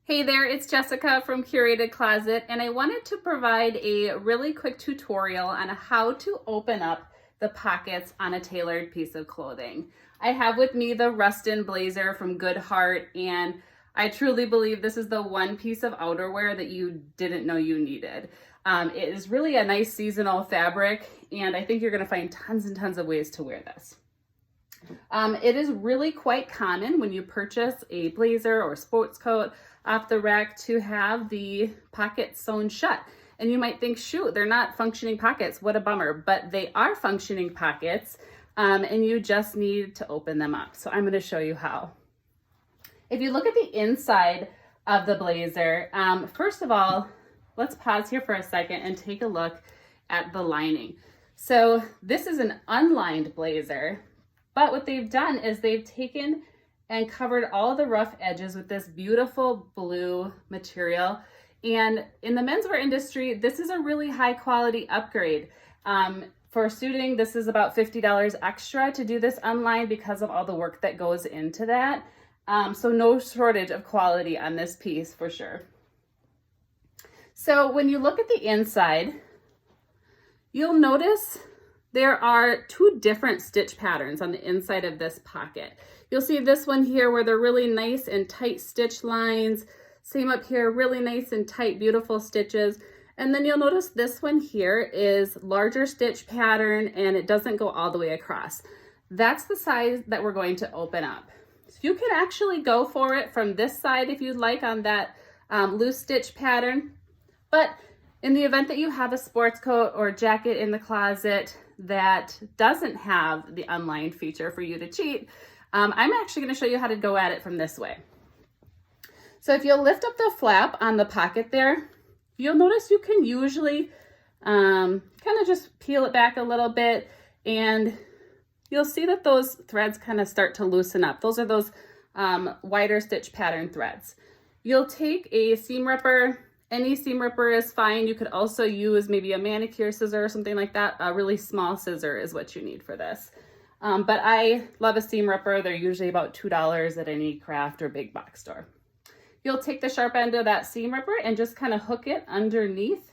Hey there, it's Jessica from Curated Closet, and I wanted to provide a really quick tutorial on how to open up the pockets on a tailored piece of clothing. I have with me the Ruston blazer from Hart, and I truly believe this is the one piece of outerwear that you didn't know you needed. It is really a nice seasonal fabric, and I think you're going to find tons and tons of ways to wear this. It is really quite common when you purchase a blazer or sports coat off the rack to have the pockets sewn shut. And you might think, shoot, they're not functioning pockets, what a bummer, but they are functioning pockets, and you just need to open them up. So I'm going to show you how. If you look at the inside of the blazer, first of all, let's pause here for a second and take a look at the lining. So this is an unlined blazer, but what they've done is they've taken and covered all the rough edges with this beautiful blue material. And in the menswear industry, this is a really high quality upgrade. For suiting, this is about $50 extra to do this unlined because of all the work that goes into that. So no shortage of quality on this piece for sure. So when you look at the inside, you'll notice there are two different stitch patterns on the inside of this pocket. You'll see this one here where they're really nice and tight stitch lines. Same up here, really nice and tight, beautiful stitches. And then you'll notice this one here is larger stitch pattern and it doesn't go all the way across. That's the size that we're going to open up. So you can actually go for it from this side if you'd like on that loose stitch pattern. But in the event that you have a sports coat or jacket in the closet that doesn't have the unlined feature for you to cheat, I'm actually going to show you how to go at it from this way. So if you'll lift up the flap on the pocket there, you'll notice you can usually kind of just peel it back a little bit, and you'll see that those threads kind of start to loosen up. Those are those wider stitch pattern threads. You'll take a seam ripper. Any seam ripper is fine. You could also use maybe a manicure scissor or something like that. A really small scissor is what you need for this. But I love a seam ripper. They're usually about $2 at any craft or big box store. You'll take the sharp end of that seam ripper and just kind of hook it underneath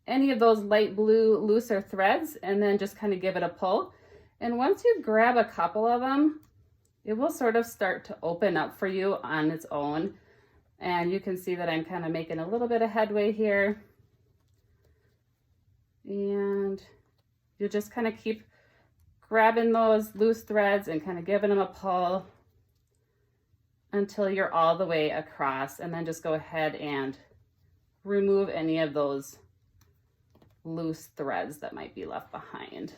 any of those light blue looser threads, and then just kind of give it a pull. And once you grab a couple of them, it will sort of start to open up for you on its own. And you can see that I'm kind of making a little bit of headway here. And you just kind of keep grabbing those loose threads and kind of giving them a pull until you're all the way across, and then just go ahead and remove any of those loose threads that might be left behind.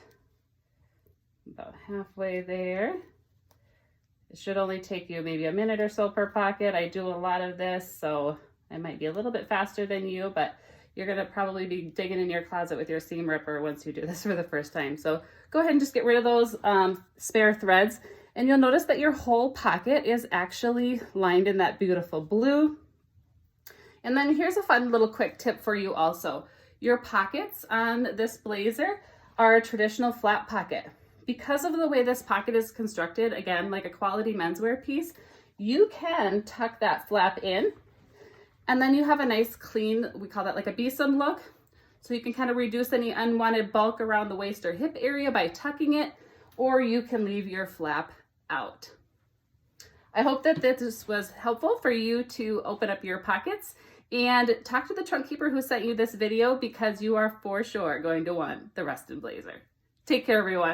About halfway there. It should only take you maybe a minute or so per pocket. I do a lot of this, so I might be a little bit faster than you, but you're gonna probably be digging in your closet with your seam ripper once you do this for the first time. So go ahead and just get rid of those spare threads, and you'll notice that your whole pocket is actually lined in that beautiful blue. And then here's a fun little quick tip for you also. Your pockets on this blazer are a traditional flat pocket. Because of the way this pocket is constructed, again, like a quality menswear piece, you can tuck that flap in, and then you have a nice clean, we call that like a besom look. So you can kind of reduce any unwanted bulk around the waist or hip area by tucking it, or you can leave your flap out. I hope that this was helpful for you to open up your pockets, and talk to the trunk keeper who sent you this video, because you are for sure going to want the Ruston blazer. Take care, everyone.